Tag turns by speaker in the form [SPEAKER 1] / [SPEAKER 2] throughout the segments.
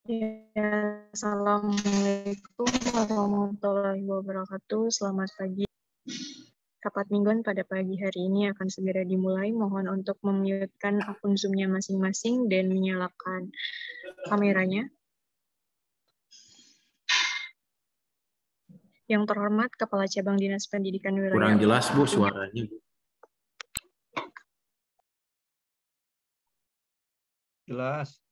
[SPEAKER 1] Ya, Assalamualaikum warahmatullahi wabarakatuh. Selamat pagi. Rapat mingguan pada pagi hari ini akan segera dimulai. Mohon untuk memute-kan akun Zoom-nya masing-masing dan menyalakan kameranya. Yang terhormat Kepala Cabang Dinas Pendidikan Wilayah.
[SPEAKER 2] Kurang jelas, Bu, suaranya.
[SPEAKER 3] Jelas.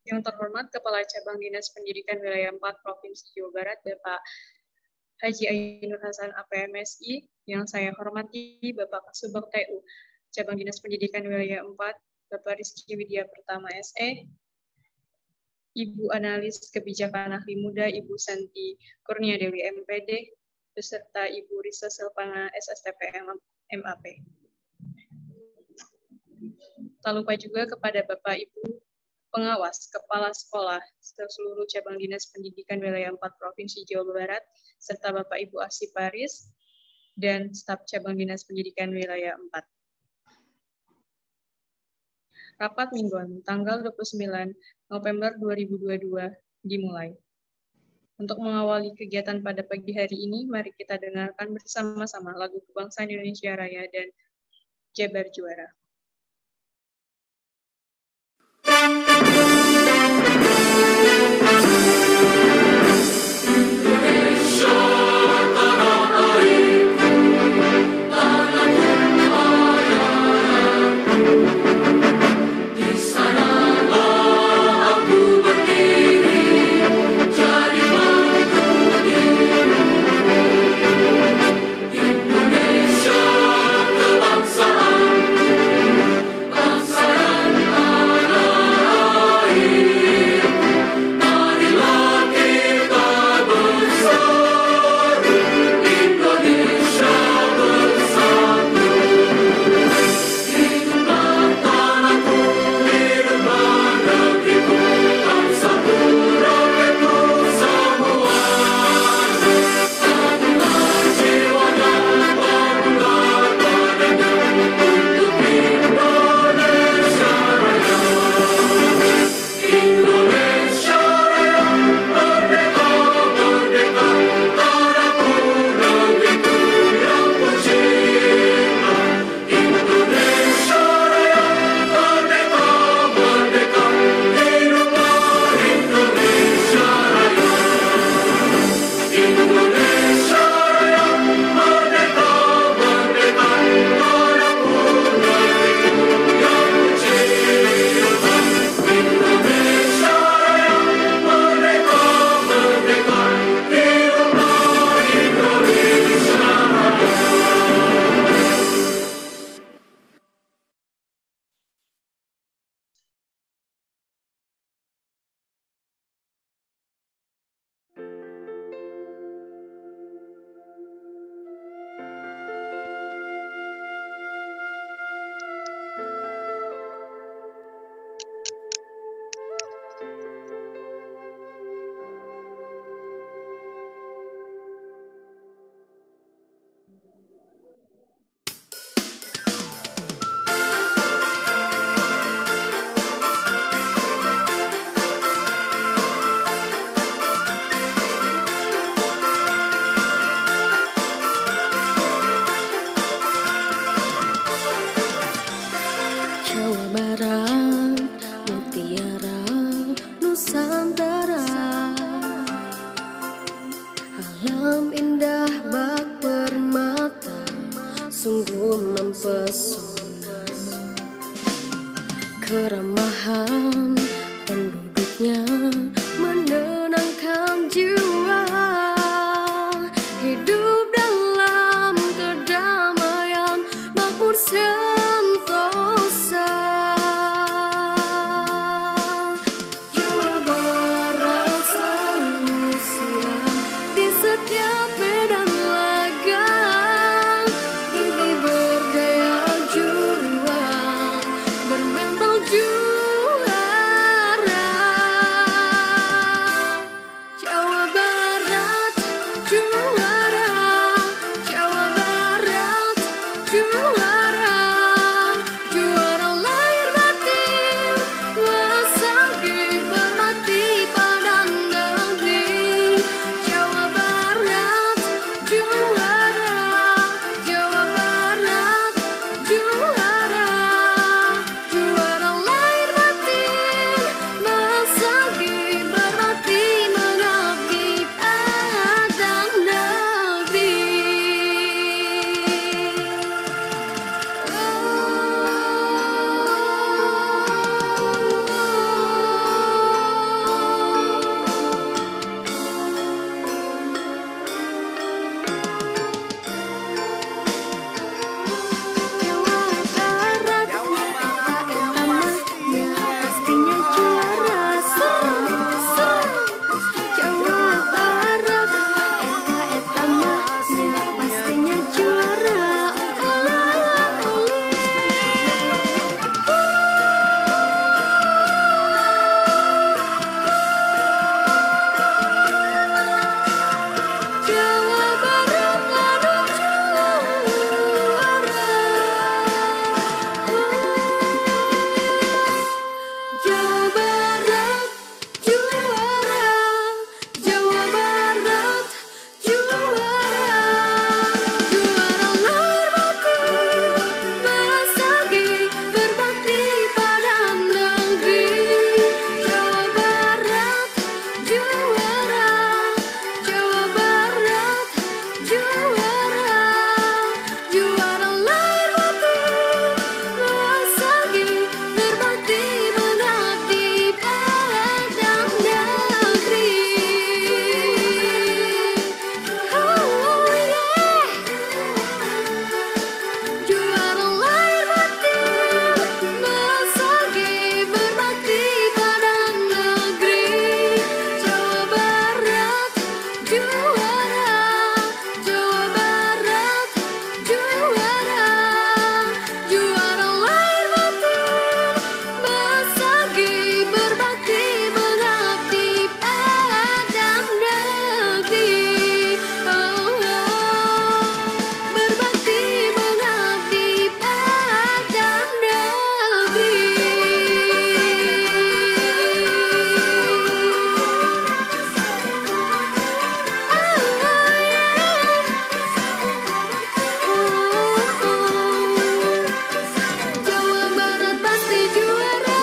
[SPEAKER 1] Yang terhormat Kepala Cabang Dinas Pendidikan Wilayah 4 Provinsi Jawa Barat, Bapak Haji Ainur Hasan APMSI, yang saya hormati Bapak Kasubag TU Cabang Dinas Pendidikan Wilayah 4, Bapak Rizky Widya Pertama SE, Ibu Analis Kebijakan Ahli Muda, Ibu Santi Kurnia Dewi MPD, beserta Ibu Risa Silvana SSTP MAP. Tak lupa juga kepada Bapak Ibu Pengawas, Kepala Sekolah, seluruh cabang Dinas Pendidikan Wilayah 4 Provinsi Jawa Barat, serta Bapak Ibu Asih Paris, dan staf cabang Dinas Pendidikan Wilayah 4. Rapat mingguan tanggal 29 November 2022 dimulai. Untuk mengawali kegiatan pada pagi hari ini, mari kita dengarkan bersama-sama lagu Kebangsaan Indonesia Raya dan Jabar Juara.
[SPEAKER 2] Keramahan penduduknya menenangkan jiwa, hidup dalam kedamaian makmur sentosa. Jawa Barat selalu siap di setiap medan laga, ini berdaya juang bermental juara. Jawa Barat juara, Jawa Barat juara, juara lahir batin, wasagi bermati pada negeri. Jawa Barat juara, Jawa Barat juara, juara lahir batin, wasagi bermati mengabdi pada negeri. Jawa Barat, namanya pastinya juara. Jawa Barat, namanya pastinya juara. Jawa Barat lalu juara. Jawa Barat juara, Jawa Barat juara, juara lahir batin, wasagi berbakti pada negeri. Jawa Barat juara, Jawa Barat juara, juara lahir batin, wasagi berbakti mengabdi pada negeri. Oh yeah, juara lahir batin, wasagi berbakti pada negeri. Jawa Barat juara, Jawa Barat juara, juara lahir batin, wasagi berbakti mengabdi pada negeri. Oh, berbakti mengabdi pada negeri. Jawa Barat pasti juara.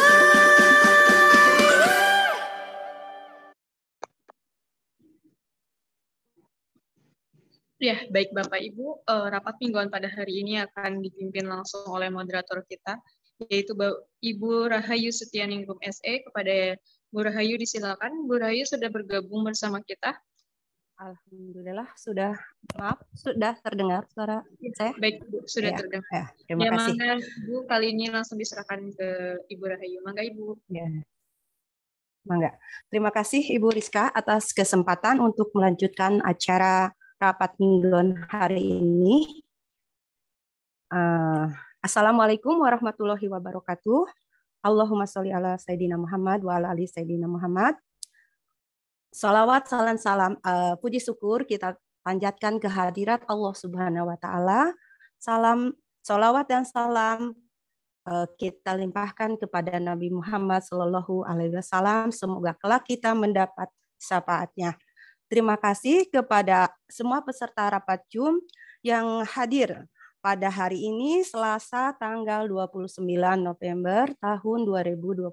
[SPEAKER 1] Ya, baik Bapak Ibu, rapat mingguan pada hari ini akan dipimpin langsung oleh moderator kita, yaitu Ibu Rahayu Setianingrum SE. Kepada Bu Rahayu disilakan. Bu Rahayu sudah bergabung bersama kita.
[SPEAKER 4] Alhamdulillah sudah terdengar suara saya.
[SPEAKER 1] Baik, Bu, sudah
[SPEAKER 4] Ya,
[SPEAKER 1] terdengar.
[SPEAKER 4] ya, terima kasih.
[SPEAKER 1] Mangga Ibu, kali ini langsung diserahkan ke Ibu Rahayu. Mangga Ibu.
[SPEAKER 4] Ya. Mangga. Terima kasih Ibu Rizka atas kesempatan untuk melanjutkan acara rapat mingguan hari ini. Assalamualaikum warahmatullahi wabarakatuh. Allahumma sholli ala Sayyidina Muhammad wa ala ali Sayyidina Muhammad. Salawat, salam, puji syukur kita panjatkan kehadirat Allah Subhanahu wa Ta'ala. Salam, salawat dan salam kita limpahkan kepada Nabi Muhammad Sallallahu Alaihi Wasallam. Semoga kelak kita mendapat syafaatnya. Terima kasih kepada semua peserta rapat Zoom yang hadir pada hari ini Selasa tanggal 29 November tahun 2022.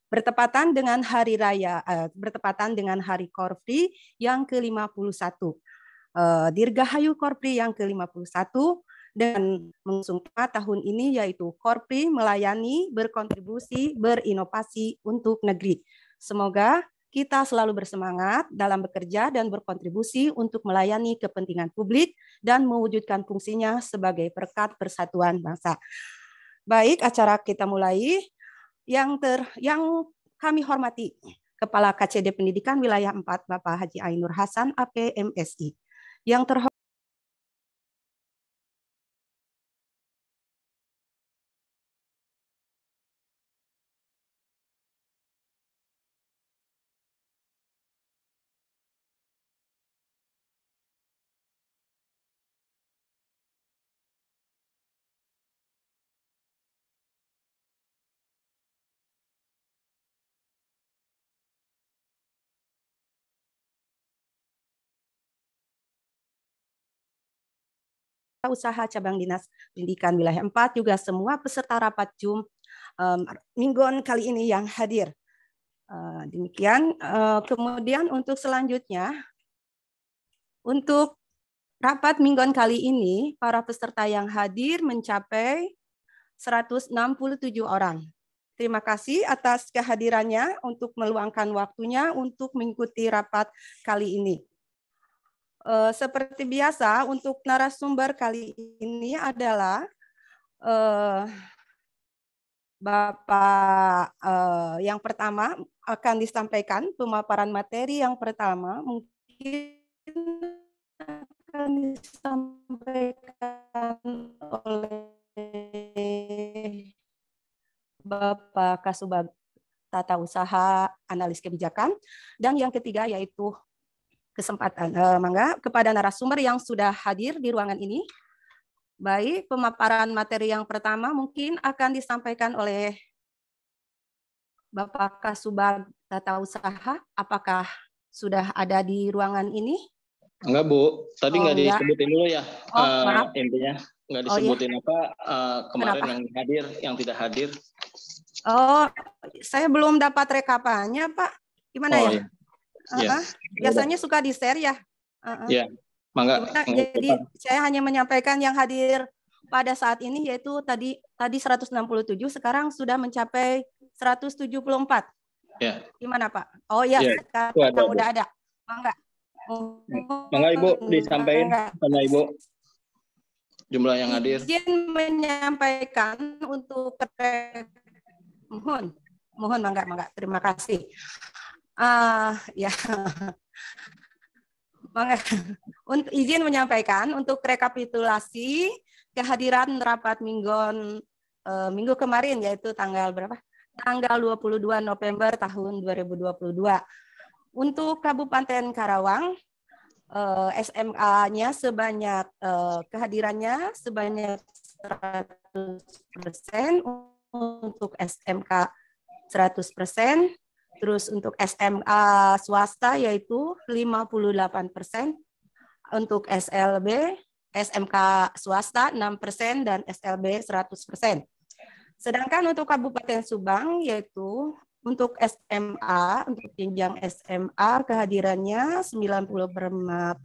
[SPEAKER 4] Bertepatan dengan hari raya, bertepatan dengan hari Korfri yang ke-51. Dirgahayu Korfri yang ke-51 dengan mengusung tema tahun ini yaitu Korpri melayani, berkontribusi, berinovasi untuk negeri. Semoga kita selalu bersemangat dalam bekerja dan berkontribusi untuk melayani kepentingan publik dan mewujudkan fungsinya sebagai perekat persatuan bangsa. Baik, acara kita mulai. Yang kami hormati Kepala KCD Pendidikan Wilayah 4 Bapak Haji Ainur Hasan, APMSI. Yang terhormat Usaha Cabang Dinas Pendidikan Wilayah 4, juga semua peserta rapat Zoom Minggon kali ini yang hadir. Demikian. Kemudian untuk selanjutnya, untuk rapat Minggon kali ini, para peserta yang hadir mencapai 167 orang. Terima kasih atas kehadirannya untuk meluangkan waktunya untuk mengikuti rapat kali ini. Seperti biasa, untuk narasumber kali ini adalah Bapak yang pertama akan disampaikan pemaparan materi yang pertama mungkin akan disampaikan oleh Bapak Kasubag Tata Usaha Analis Kebijakan, dan yang ketiga yaitu kesempatan mangga kepada narasumber yang sudah hadir di ruangan ini. Baik, pemaparan materi yang pertama mungkin akan disampaikan oleh Bapak Kasubag Tata Usaha. Apakah sudah ada di ruangan ini?
[SPEAKER 3] Enggak, Bu. Tadi nggak disebutin dulu ya.
[SPEAKER 4] Maaf.
[SPEAKER 3] Intinya nggak disebutin kemarin. Kenapa? Yang hadir, yang tidak hadir.
[SPEAKER 4] Saya belum dapat rekapannya, Pak. Gimana ya?
[SPEAKER 3] Iya.
[SPEAKER 4] Biasanya suka di-share ya.
[SPEAKER 3] Iya. Mangga.
[SPEAKER 4] Jadi saya hanya menyampaikan yang hadir pada saat ini, yaitu tadi 167, sekarang sudah mencapai 174.
[SPEAKER 3] Ya.
[SPEAKER 4] Gimana Pak? Oh ya, sekarang udah ada. Mangga.
[SPEAKER 3] Mangga Ibu disampaikan sama Ibu jumlah yang hadir.
[SPEAKER 4] Izin menyampaikan untuk mohon mangga. Terima kasih. Ya. Untuk izin menyampaikan untuk rekapitulasi kehadiran rapat Minggon minggu kemarin, yaitu tanggal berapa? Tanggal 22 November tahun 2022. Untuk Kabupaten Karawang, SMA-nya sebanyak kehadirannya sebanyak 100%, untuk SMK 100%. Terus untuk SMA swasta yaitu 58%, untuk SMK swasta 6% dan SLB 100%. Sedangkan untuk Kabupaten Subang yaitu untuk SMA, untuk jenjang SMA kehadirannya 95%.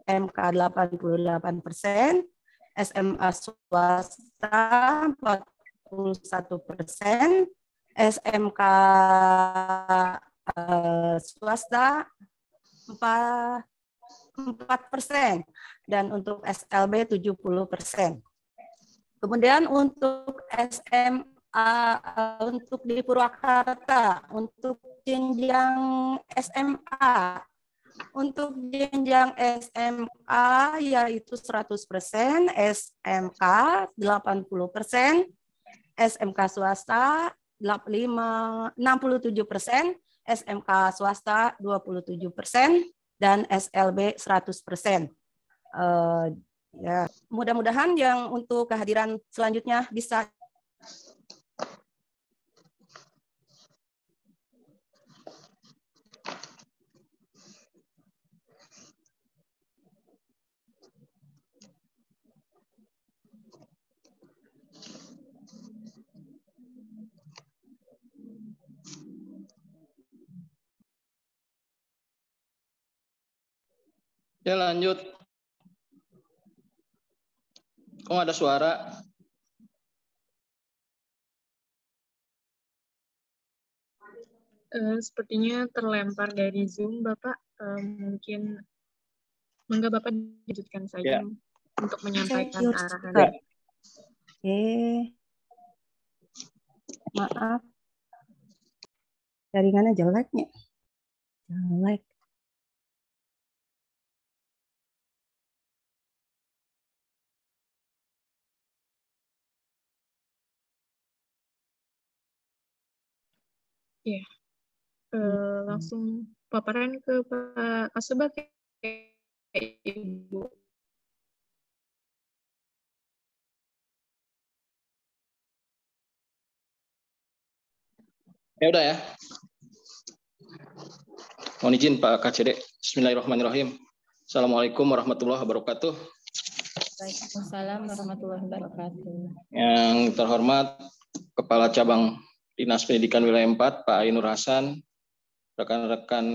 [SPEAKER 4] SMK 88%, SMA swasta 41%, SMK swasta 4%, dan untuk SLB 70%. Kemudian untuk SMA untuk di Purwakarta, untuk jenjang SMA, untuk jenjang SMA yaitu 100%, SMK 80%, SMK swasta 67%, SMK swasta 27%, dan SLB 100%. Ya, mudah-mudahan yang untuk kehadiran selanjutnya bisa
[SPEAKER 3] Ya lanjut. Kok nggak ada suara?
[SPEAKER 1] Sepertinya terlempar dari Zoom, Bapak. Mungkin monggo Bapak dilanjutkan saja
[SPEAKER 3] Ya.
[SPEAKER 1] untuk menyampaikan
[SPEAKER 4] Thank you,
[SPEAKER 1] arahan.
[SPEAKER 3] Ya.
[SPEAKER 4] Oke. Maaf. Jaringannya jeleknya. Jelek.
[SPEAKER 1] Ya. Langsung paparan ke Pak Kasubag, Ibu.
[SPEAKER 3] Ya udah ya. Mohon izin Pak KCD. Bismillahirrahmanirrahim. Assalamualaikum warahmatullahi wabarakatuh.
[SPEAKER 5] Waalaikumsalam warahmatullahi wabarakatuh.
[SPEAKER 3] Yang terhormat Kepala Cabang Dinas Pendidikan Wilayah 4, Pak Ainur Hasan, rekan-rekan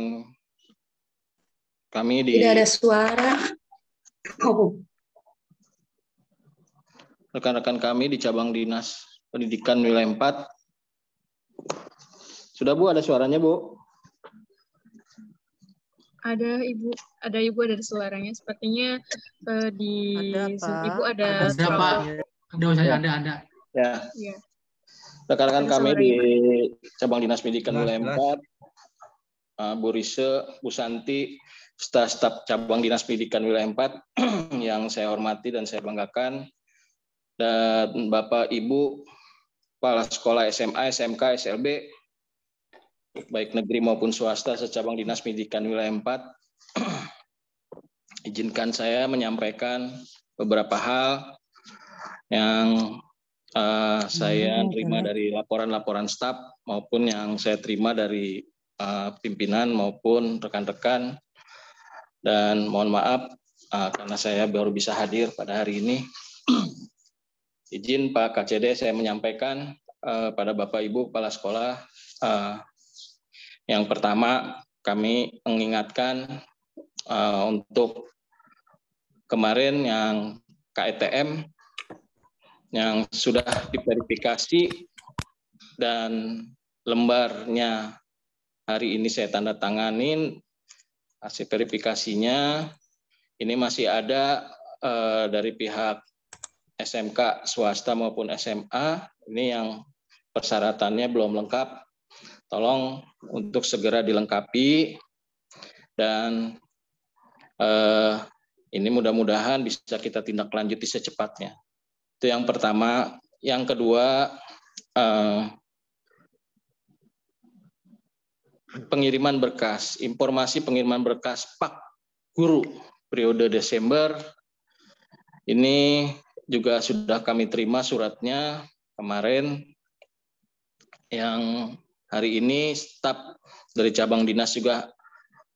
[SPEAKER 3] kami di
[SPEAKER 4] Tidak ada suara. Oh.
[SPEAKER 3] rekan-rekan kami di Cabang Dinas Pendidikan Wilayah 4. Sudah Bu, ada suaranya Bu?
[SPEAKER 1] Ada Ibu, ada suaranya. Sepertinya di
[SPEAKER 4] Ada,
[SPEAKER 1] Zoom
[SPEAKER 4] Pak.
[SPEAKER 1] Ibu ada
[SPEAKER 6] Pak. Ada.
[SPEAKER 3] Ya.
[SPEAKER 1] Ya.
[SPEAKER 3] Rekan-rekan
[SPEAKER 1] Ada
[SPEAKER 3] kami
[SPEAKER 1] suara
[SPEAKER 3] di
[SPEAKER 1] Ibu.
[SPEAKER 3] Cabang Dinas Pendidikan Wilayah 4, Bu Rise, Bu Santi, staf Cabang Dinas Pendidikan Wilayah 4 yang saya hormati dan saya banggakan, dan Bapak Ibu Kepala Sekolah SMA, SMK, SLB, baik negeri maupun swasta secabang Dinas Pendidikan Wilayah 4. Izinkan saya menyampaikan beberapa hal yang saya terima dari laporan-laporan staf maupun yang saya terima dari pimpinan maupun rekan-rekan, dan mohon maaf karena saya baru bisa hadir pada hari ini. Izin Pak KCD saya menyampaikan pada Bapak Ibu Kepala Sekolah, yang pertama kami mengingatkan untuk kemarin yang KETM yang sudah diverifikasi dan lembarnya hari ini saya tanda tanganin, hasil verifikasinya ini masih ada dari pihak SMK swasta maupun SMA, ini yang persyaratannya belum lengkap, tolong untuk segera dilengkapi, dan ini mudah-mudahan bisa kita tindak lanjuti secepatnya. Itu yang pertama. Yang kedua, pengiriman berkas, informasi pengiriman berkas Pak Guru periode Desember, ini juga sudah kami terima suratnya kemarin, yang hari ini staf dari cabang dinas juga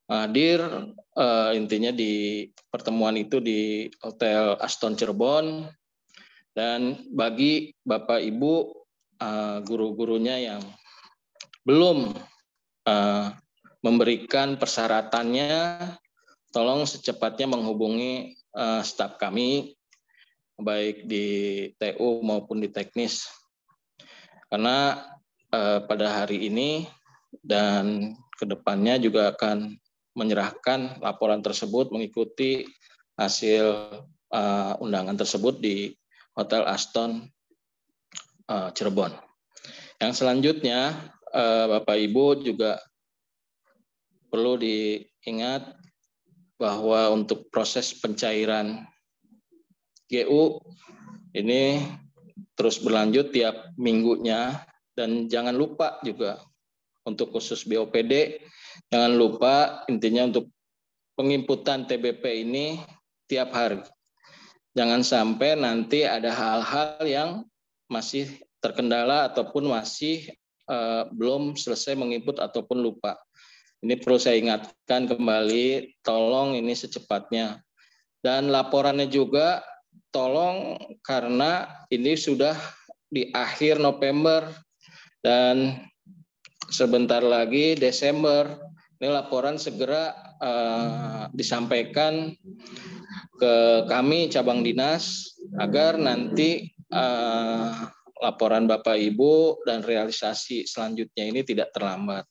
[SPEAKER 3] hadir, intinya di pertemuan itu di Hotel Aston Cirebon, dan bagi Bapak Ibu guru-gurunya yang belum memberikan persyaratannya, tolong secepatnya menghubungi staf kami baik di TU maupun di teknis, karena pada hari ini dan kedepannya juga akan menyerahkan laporan tersebut mengikuti hasil undangan tersebut di Hotel Aston Cirebon. Yang selanjutnya Bapak Ibu juga perlu diingat bahwa untuk proses pencairan GU ini terus berlanjut tiap minggunya, dan jangan lupa juga untuk khusus BOPD, jangan lupa intinya untuk penginputan TBP ini tiap hari. Jangan sampai nanti ada hal-hal yang masih terkendala ataupun masih belum selesai menginput ataupun lupa. Ini perlu saya ingatkan kembali, tolong ini secepatnya. Dan laporannya juga tolong, karena ini sudah di akhir November dan sebentar lagi Desember, ini laporan segera disampaikan ke kami cabang dinas agar nanti laporan Bapak Ibu dan realisasi selanjutnya ini tidak terlambat.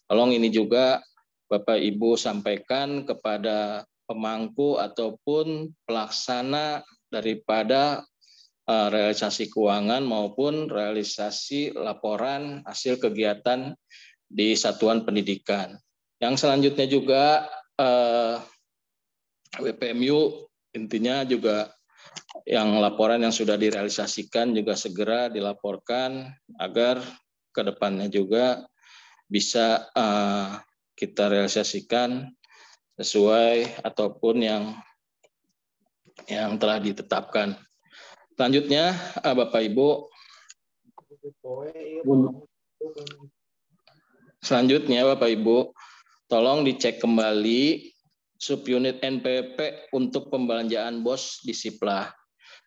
[SPEAKER 3] Tolong ini juga Bapak Ibu sampaikan kepada pemangku ataupun pelaksana daripada realisasi keuangan maupun realisasi laporan hasil kegiatan di satuan pendidikan. Yang selanjutnya juga WPMU intinya juga yang laporan yang sudah direalisasikan juga segera dilaporkan agar ke depannya juga bisa kita realisasikan sesuai ataupun yang telah ditetapkan. Selanjutnya, Bapak Ibu, tolong dicek kembali subunit NPWP untuk pembelanjaan BOS di Siplah.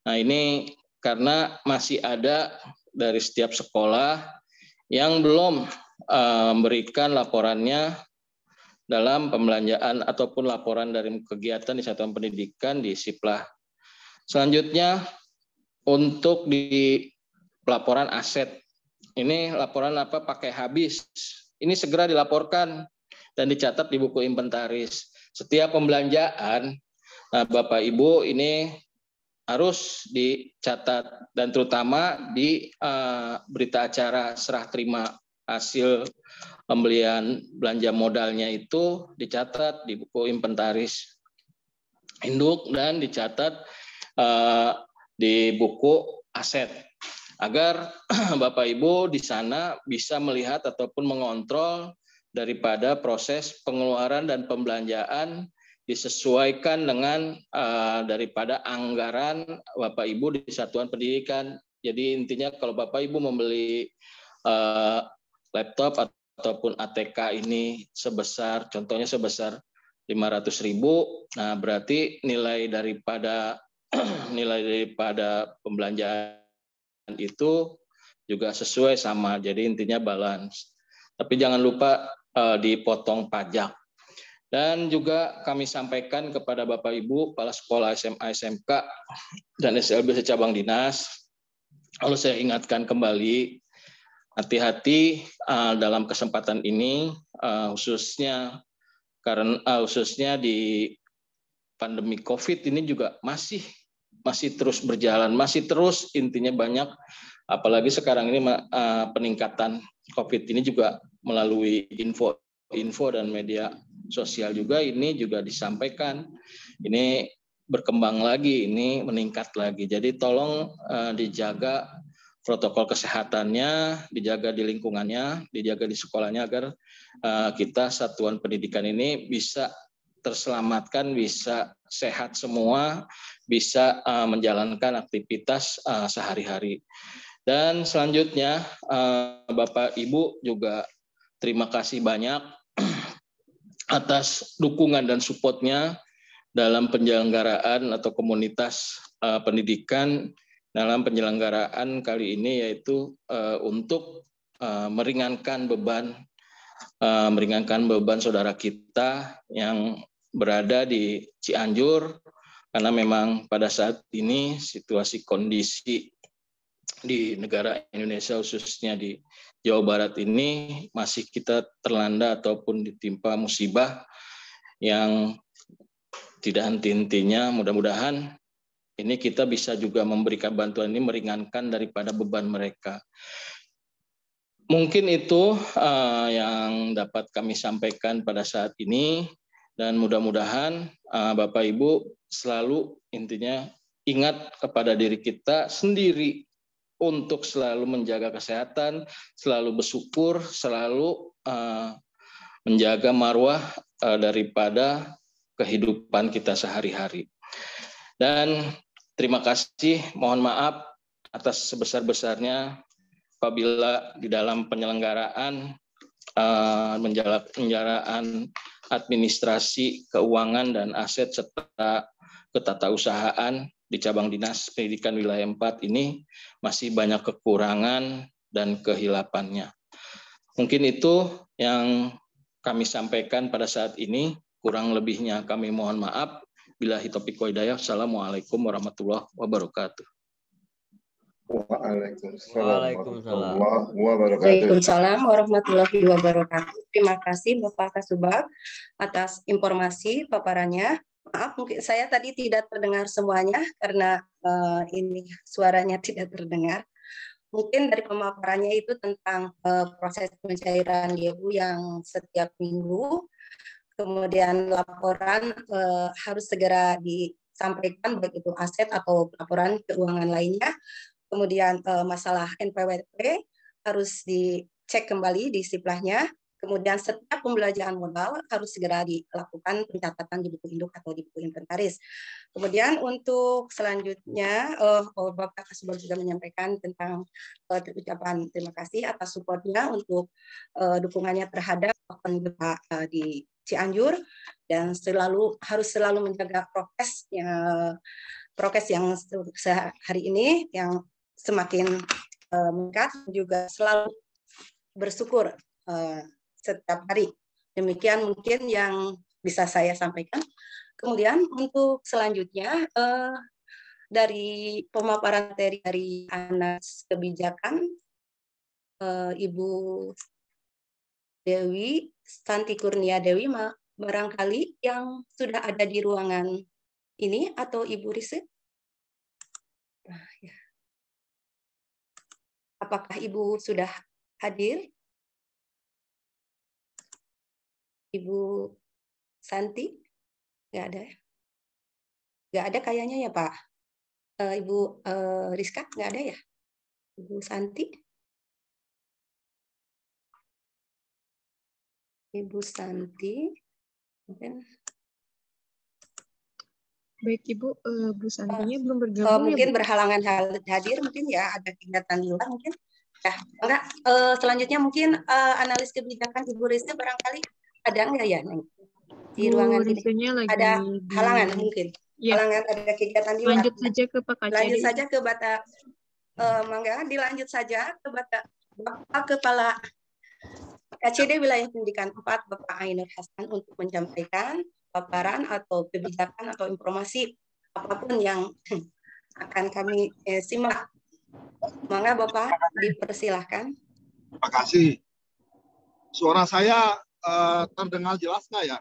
[SPEAKER 3] Nah, ini karena masih ada dari setiap sekolah yang belum memberikan laporannya dalam pembelanjaan ataupun laporan dari kegiatan di satuan pendidikan di Siplah. Selanjutnya, untuk di pelaporan aset, ini laporan apa pakai habis, ini segera dilaporkan dan dicatat di buku inventaris. Setiap pembelanjaan, Bapak Ibu ini harus dicatat dan terutama di berita acara serah terima hasil pembelian belanja modalnya itu dicatat di buku inventaris induk dan dicatat di buku aset agar Bapak Ibu di sana bisa melihat ataupun mengontrol daripada proses pengeluaran dan pembelanjaan disesuaikan dengan daripada anggaran Bapak Ibu di satuan pendidikan. Jadi intinya kalau Bapak Ibu membeli laptop ataupun ATK ini contohnya sebesar 500.000, nah berarti nilai daripada pembelanjaan itu juga sesuai sama, jadi intinya balance. Tapi jangan lupa dipotong pajak. Dan juga kami sampaikan kepada Bapak Ibu, kepala sekolah SMA, SMK, dan SLB cabang dinas, lalu saya ingatkan kembali, hati-hati dalam kesempatan ini, khususnya di pandemi COVID ini juga masih terus berjalan, masih terus intinya banyak, apalagi sekarang ini peningkatan COVID ini juga melalui info dan media sosial juga ini juga disampaikan, ini berkembang lagi, ini meningkat lagi. Jadi tolong dijaga protokol kesehatannya, dijaga di lingkungannya, dijaga di sekolahnya agar kita satuan pendidikan ini bisa terselamatkan, bisa sehat semua, bisa menjalankan aktivitas sehari-hari. Dan selanjutnya Bapak Ibu juga terima kasih banyak atas dukungan dan supportnya dalam penyelenggaraan atau komunitas pendidikan dalam penyelenggaraan kali ini, yaitu untuk meringankan beban saudara kita yang berada di Cianjur, karena memang pada saat ini situasi kondisi di negara Indonesia khususnya di Jawa Barat ini masih kita terlanda ataupun ditimpa musibah yang tidak henti-hentinya. Mudah-mudahan ini kita bisa juga memberikan bantuan ini meringankan daripada beban mereka. Mungkin itu yang dapat kami sampaikan pada saat ini, dan mudah-mudahan Bapak Ibu selalu intinya ingat kepada diri kita sendiri untuk selalu menjaga kesehatan, selalu bersyukur, selalu menjaga marwah daripada kehidupan kita sehari-hari. Dan terima kasih, mohon maaf atas sebesar-besarnya apabila di dalam penyelenggaraan administrasi, keuangan, dan aset serta ketatausahaan di cabang dinas pendidikan wilayah 4 ini masih banyak kekurangan dan kehilapannya. Mungkin itu yang kami sampaikan pada saat ini. Kurang lebihnya kami mohon maaf. Billahi taufiq wa hidayah. Assalamualaikum warahmatullahi wabarakatuh.
[SPEAKER 4] Waalaikumsalam warahmatullahi wabarakatuh. Terima kasih Bapak Kasubag atas informasi paparannya. Maaf, mungkin saya tadi tidak terdengar semuanya karena ini suaranya tidak terdengar. Mungkin dari pemaparannya itu tentang proses pencairan GU yang setiap minggu, kemudian laporan harus segera disampaikan baik itu aset atau laporan keuangan lainnya. Kemudian masalah NPWP harus dicek kembali di siplahnya. Kemudian setiap pembelanjaan modal harus segera dilakukan pencatatan di buku induk atau di buku inventaris. Kemudian untuk selanjutnya, Bapak Kasubag juga menyampaikan tentang ucapan terima kasih atas supportnya untuk dukungannya terhadap gempa di Cianjur dan harus selalu menjaga prokes yang sehari ini yang semakin meningkat, juga selalu bersyukur setiap hari. Demikian mungkin yang bisa saya sampaikan. Kemudian untuk selanjutnya dari pemaparan materi dari Anas Kebijakan, Ibu Dewi Santi Kurnia Dewi, barangkali yang sudah ada di ruangan ini atau Ibu Rise? Ya. Apakah Ibu sudah hadir? Ibu Santi? Nggak ada ya? Nggak ada kayaknya ya Pak. Ibu Rizka nggak ada ya? Ibu Santi? Ibu Santi? Mungkin.
[SPEAKER 1] Baik Ibu, Bu Santinya belum bergabung
[SPEAKER 4] mungkin
[SPEAKER 1] ya, Bu?
[SPEAKER 4] berhalangan hadir, mungkin ya ada kegiatan di luar mungkin. Ya, enggak. Selanjutnya mungkin analis kebijakan Ibu Rizka barangkali ada enggak ya di ruangan ini? Ada halangan mungkin. Ya. Halangan ada kegiatan di luar.
[SPEAKER 1] Lanjut saja ke Pak KCD.
[SPEAKER 4] Lanjut saja ke Bapak Mangga, dilanjut saja ke Bapak Kepala KCD Wilayah Pendidikan 4 Bapak Ainur Hasan untuk menyampaikan paparan atau kebijakan atau informasi apapun yang akan kami simak. Mangga Bapak dipersilahkan.
[SPEAKER 7] Terima kasih. Suara saya terdengar jelas nggak ya?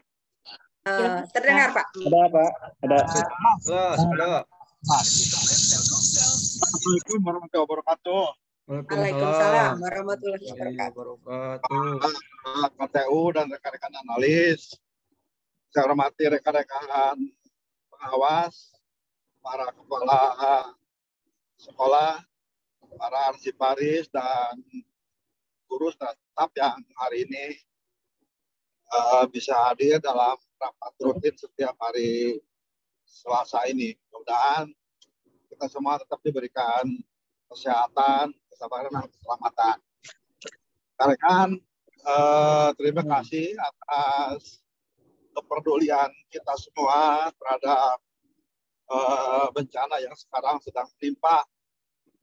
[SPEAKER 4] Terdengar Pak.
[SPEAKER 3] Ada Pak. Ada.
[SPEAKER 7] Ada. Assalamualaikum warahmatullahi wabarakatuh.
[SPEAKER 4] Waalaikumsalam warahmatullahi wabarakatuh.
[SPEAKER 7] KTU dan rekan-rekan analis. Saya hormati rekan-rekan pengawas, para kepala sekolah, para arsiparis dan guru dan staf yang hari ini bisa hadir dalam rapat rutin setiap hari Selasa ini. Mudah-mudahan kita semua tetap diberikan kesehatan, kesabaran, dan keselamatan. Rekan, terima kasih atas kepedulian kita semua terhadap bencana yang sekarang sedang menimpa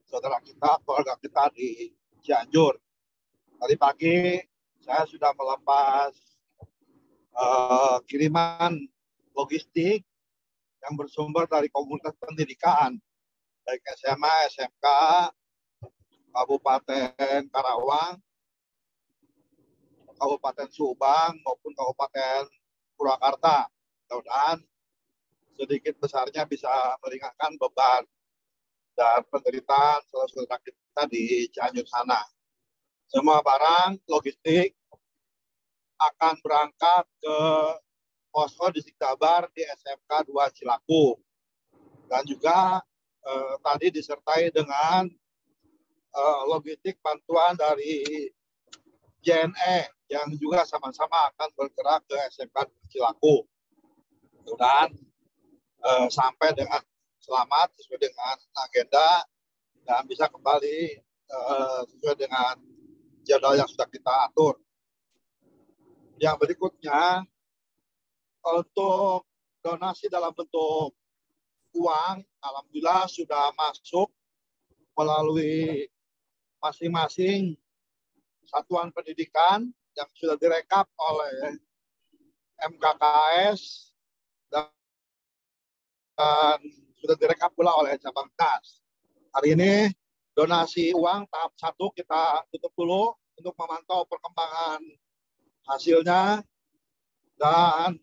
[SPEAKER 7] saudara kita, keluarga kita di Cianjur. Tadi pagi saya sudah melepas kiriman logistik yang bersumber dari komunitas pendidikan, baik SMA, SMK, Kabupaten Karawang, Kabupaten Subang, maupun Kabupaten Purwakarta. Mudah-mudahan sedikit besarnya bisa meringankan beban dan penderitaan saudara kita di Cianjur sana. Semua barang logistik akan berangkat ke posko di Sikdabar di SMK 2 Cilaku. Dan juga tadi disertai dengan logistik bantuan dari JNE yang juga sama-sama akan bergerak ke SMK Cilaku. Mudah-mudahan sampai dengan selamat sesuai dengan agenda dan bisa kembali sesuai dengan jadwal yang sudah kita atur. Yang berikutnya, untuk donasi dalam bentuk uang, alhamdulillah sudah masuk melalui masing-masing satuan pendidikan yang sudah direkap oleh MKKS, dan sudah direkap pula oleh cabang kas. Hari ini donasi uang tahap 1 kita tutup dulu untuk memantau perkembangan hasilnya, dan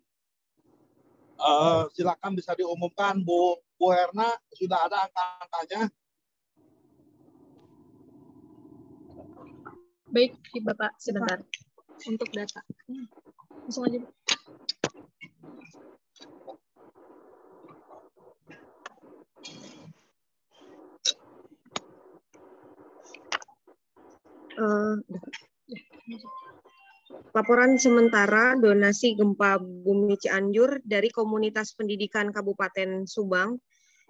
[SPEAKER 7] silakan bisa diumumkan Bu Herna, sudah ada angka-angkanya.
[SPEAKER 1] Baik, Bapak, sebentar. Untuk data. Langsung aja, Bu.
[SPEAKER 8] Laporan sementara donasi gempa bumi Cianjur dari Komunitas Pendidikan Kabupaten Subang,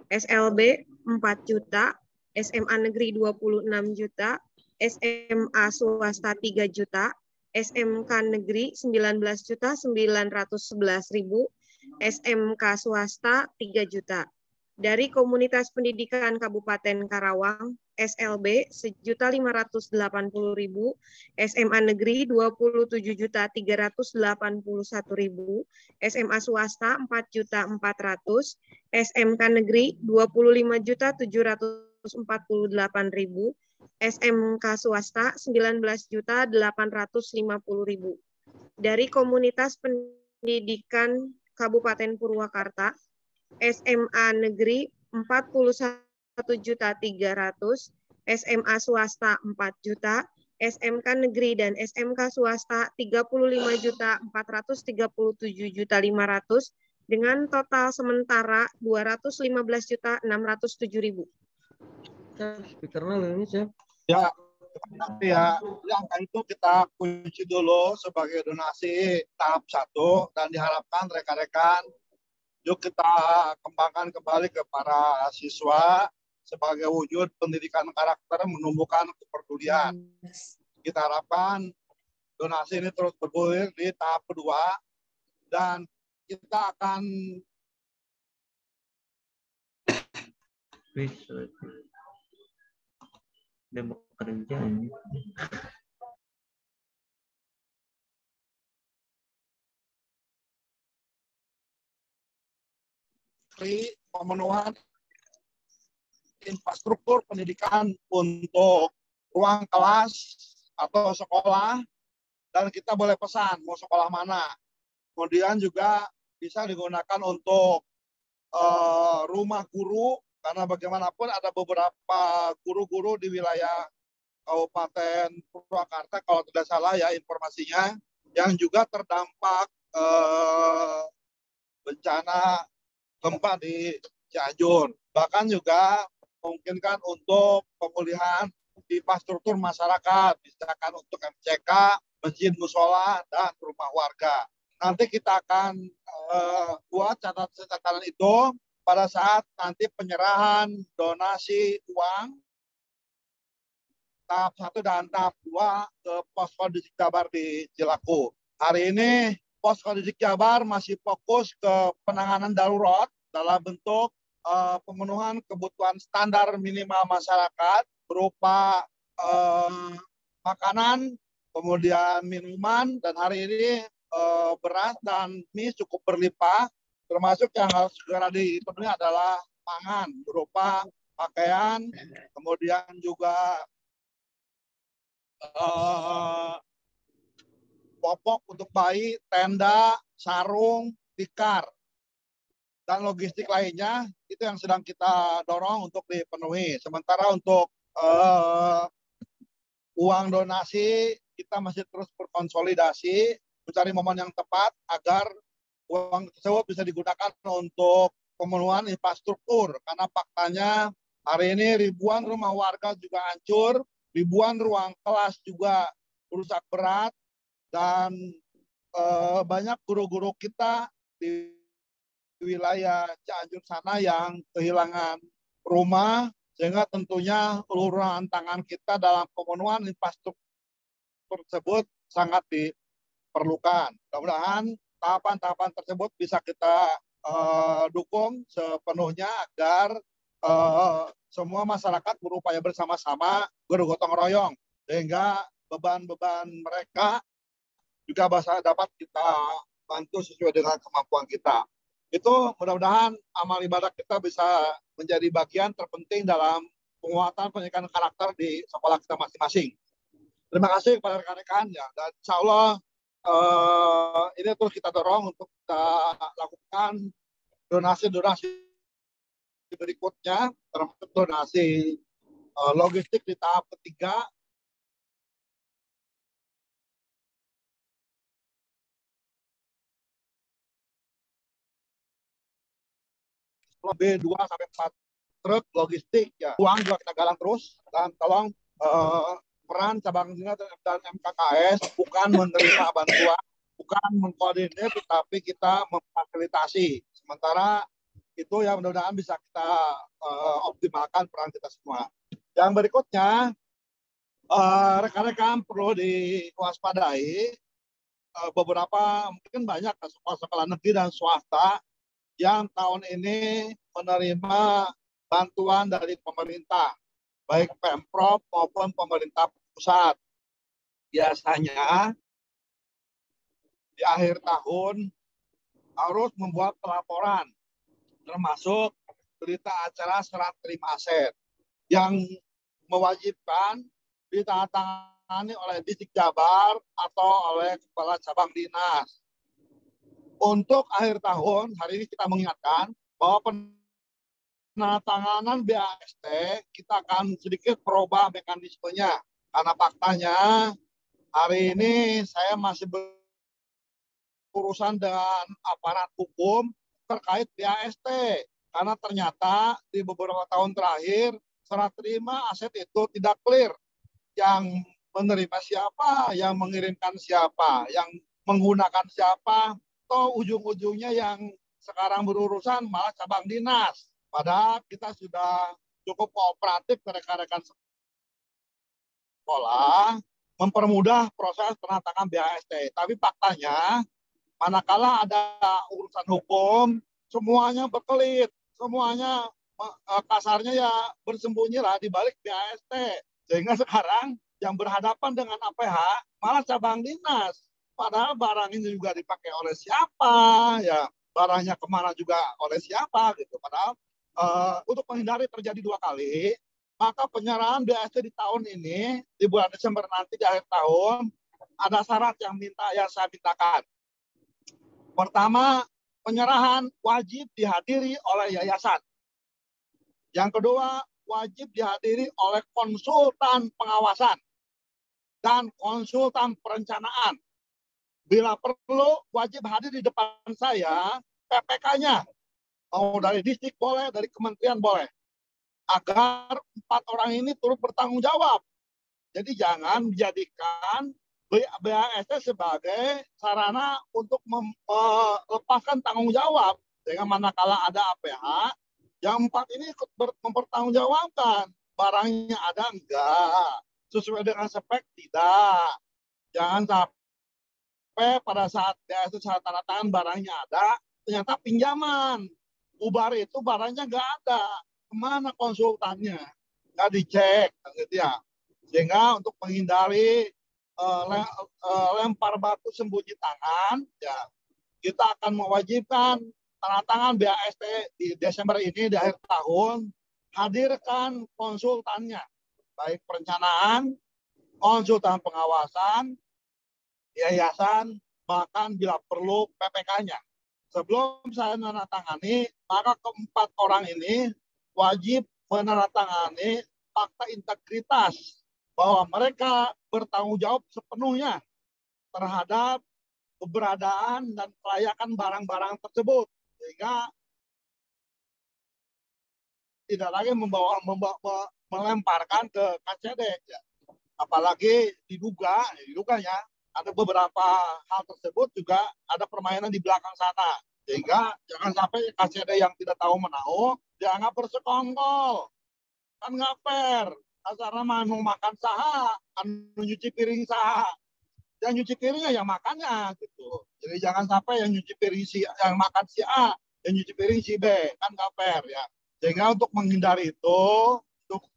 [SPEAKER 8] SLB 4 juta, SMA Negeri 26 juta, SMA swasta 3 juta, SMK Negeri 19 juta 911 ribu, SMK swasta 3 juta. Dari Komunitas Pendidikan Kabupaten Karawang, SLB 1.580.000, SMA Negeri 27.381.000, SMA swasta 4.400.000, SMK Negeri 25.748.000, SMK swasta 19.850.000. Dari Komunitas Pendidikan Kabupaten Purwakarta, SMA Negeri 41.300.000, SMA swasta 4 juta, SMK Negeri dan SMK swasta 35.437.500 dengan total sementara 215.607.000.
[SPEAKER 9] Speakernya ini siapa?
[SPEAKER 7] Ya, angka itu kita kunci dulu sebagai donasi tahap 1, dan diharapkan rekan-rekan yuk kita kembangkan kembali ke para siswa sebagai wujud pendidikan karakter, menumbuhkan kepedulian. Kita harapkan donasi ini terus bergulir di tahap kedua, dan kita akan
[SPEAKER 9] demo kerja ini.
[SPEAKER 7] pemenuhan infrastruktur pendidikan untuk ruang kelas atau sekolah, dan kita boleh pesan mau sekolah mana. Kemudian juga bisa digunakan untuk rumah guru, karena bagaimanapun ada beberapa guru-guru di wilayah Kabupaten Purwakarta, kalau tidak salah ya informasinya, yang juga terdampak bencana gempa di Cianjur. Bahkan juga memungkinkan untuk pemulihan infrastruktur masyarakat, misalkan untuk MCK, masjid, musola, dan rumah warga. Nanti kita akan buat catatan itu pada saat nanti penyerahan donasi uang tahap 1 dan tahap 2 ke Posko Didik Jabar di Cilaku. Hari ini Posko Didik Jabar masih fokus ke penanganan darurat dalam bentuk pemenuhan kebutuhan standar minimal masyarakat berupa makanan, kemudian minuman, dan hari ini beras dan mie cukup berlimpah, termasuk yang harus segera dipenuhi adalah pangan berupa pakaian, kemudian juga popok untuk bayi, tenda, sarung, tikar, dan logistik lainnya itu yang sedang kita dorong untuk dipenuhi. Sementara untuk uang donasi kita masih terus berkonsolidasi, mencari momen yang tepat agar uang tersebut bisa digunakan untuk pemenuhan infrastruktur. Karena faktanya hari ini ribuan rumah warga juga hancur, ribuan ruang kelas juga rusak berat, dan banyak guru-guru kita di wilayah Cianjur sana yang kehilangan rumah, sehingga tentunya uluran tangan kita dalam pemenuhan infrastruktur tersebut sangat diperlukan. Mudah-mudahan tahapan-tahapan tersebut bisa kita dukung sepenuhnya agar semua masyarakat berupaya bersama-sama, bergotong royong, sehingga beban-beban mereka juga dapat kita bantu sesuai dengan kemampuan kita. Itu mudah-mudahan amal ibadah kita bisa menjadi bagian terpenting dalam penguatan pendidikan karakter di sekolah kita masing-masing. Terima kasih kepada rekan-rekan ya, dan insya Allah ini terus kita dorong untuk kita lakukan donasi-donasi berikutnya, termasuk donasi logistik di tahap ketiga. Lebih 2-4 truk logistik ya. Uang juga kita galang terus, dan tolong peran cabang dinas dan MKKS bukan menerima bantuan, bukan mengkoordinir, tetapi kita memfasilitasi. Sementara itu ya mudah-mudahan bisa kita optimalkan peran kita semua. Yang berikutnya, rekan-rekan perlu diwaspadai beberapa, mungkin banyak sekolah-sekolah negeri dan swasta yang tahun ini menerima bantuan dari pemerintah, baik Pemprov maupun pemerintah pusat. Biasanya di akhir tahun harus membuat pelaporan, termasuk berita acara serah terima aset, yang mewajibkan ditandatangani oleh Distrik Jabar atau oleh Kepala Cabang Dinas. Untuk akhir tahun, hari ini kita mengingatkan bahwa penandatanganan BAST kita akan sedikit merubah mekanismenya. Karena faktanya hari ini saya masih berurusan dengan aparat hukum terkait BAST. Karena ternyata di beberapa tahun terakhir serah terima aset itu tidak clear. Yang menerima siapa, yang mengirimkan siapa, yang menggunakan siapa, atau ujung-ujungnya yang sekarang berurusan malah cabang dinas. Padahal kita sudah cukup kooperatif ke rekan-rekan sekolah mempermudah proses penandatanganan BAST. Tapi faktanya, manakala ada urusan hukum, semuanya berkelit, semuanya kasarnya ya bersembunyi lah di balik BAST. Sehingga sekarang yang berhadapan dengan APH malah cabang dinas. Padahal barang ini juga dipakai oleh siapa, ya barangnya kemana juga oleh siapa gitu. Padahal untuk menghindari terjadi dua kali, maka penyerahan BAST di tahun ini di bulan Desember nanti di akhir tahun ada syarat yang saya mintakan. Pertama, penyerahan wajib dihadiri oleh yayasan. Yang kedua, wajib dihadiri oleh konsultan pengawasan dan konsultan perencanaan. Bila perlu, wajib hadir di depan saya, PPK-nya. Mau dari distrik boleh, dari kementerian boleh. Agar 4 orang ini turut bertanggung jawab. Jadi jangan dijadikan BAST sebagai sarana untuk melepaskan tanggung jawab. Sehingga manakala ada APH, yang 4 ini ikut mempertanggungjawabkan. Barangnya ada enggak? Sesuai dengan spek tidak. Jangan sampai pada saat BAST saat tanda tangan barangnya ada, ternyata pinjaman. Bubar itu barangnya nggak ada. Kemana konsultannya? Nggak dicek, gitu ya. Sehingga untuk menghindari lempar batu sembunyi tangan, ya kita akan mewajibkan tanda tangan BAST di Desember ini, di akhir tahun, hadirkan konsultannya, baik perencanaan, konsultan pengawasan, yayasan, bahkan bila perlu PPK-nya. Sebelum saya menandatangani, maka keempat orang ini wajib menandatangani fakta integritas bahwa mereka bertanggung jawab sepenuhnya terhadap keberadaan dan kelayakan barang-barang tersebut, sehingga tidak lagi melemparkan ke KCD. Ya. Apalagi diduganya ada beberapa hal tersebut juga ada permainan di belakang sana. Sehingga jangan sampai KCD yang tidak tahu menahu dianggap bersekongkol. Kan nggak fair. Karena mau makan saha, kan nyuci piring saha. Yang nyuci piringnya yang makannya gitu. Jadi jangan sampai yang nyuci piring yang makan si A, yang nyuci piring si B. Kan nggak fair ya. Sehingga untuk menghindari itu, untuk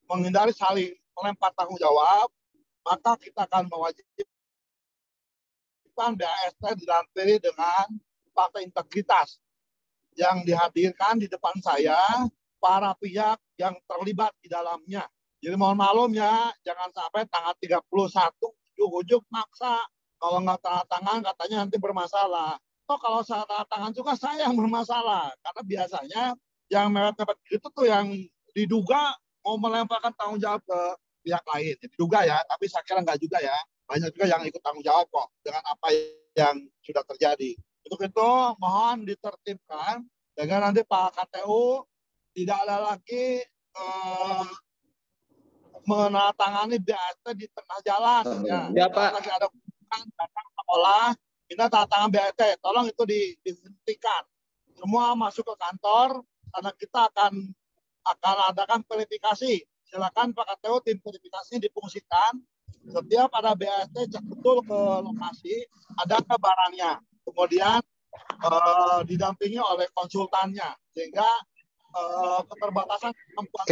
[SPEAKER 7] menghindari saling melempar tanggung jawab, maka kita akan mewajibkan penertiban BAST didampingi dengan fakta integritas yang dihadirkan di depan saya para pihak yang terlibat di dalamnya. Jadi mohon maklum ya, jangan sampai tanggal 31 ujuk-ujuk maksa. Kalau nggak tanda tangan katanya nanti bermasalah. Toh kalau saya tanda tangan juga saya yang bermasalah. Karena biasanya yang mepet-mepet itu tuh yang diduga mau melemparkan tanggung jawab ke pihak lain. Diduga ya, tapi saya kira nggak juga ya. Banyak juga yang ikut tanggung jawab kok dengan apa yang sudah terjadi. Untuk itu mohon ditertibkan dengan nanti Pak KTU tidak ada lagi menandatangani BAST di tengah jalan. Ya Pak. Lagi ada datang sekolah, kita tanda tangan BAST. Tolong itu dihentikan. Semua masuk ke kantor karena kita akan adakan verifikasi. Silakan Pak KTU tim verifikasinya difungsikan. Setiap ada BAST cek betul ke lokasi, ada ke barangnya. Kemudian didampingi oleh konsultannya sehingga keterbatasan kemampuan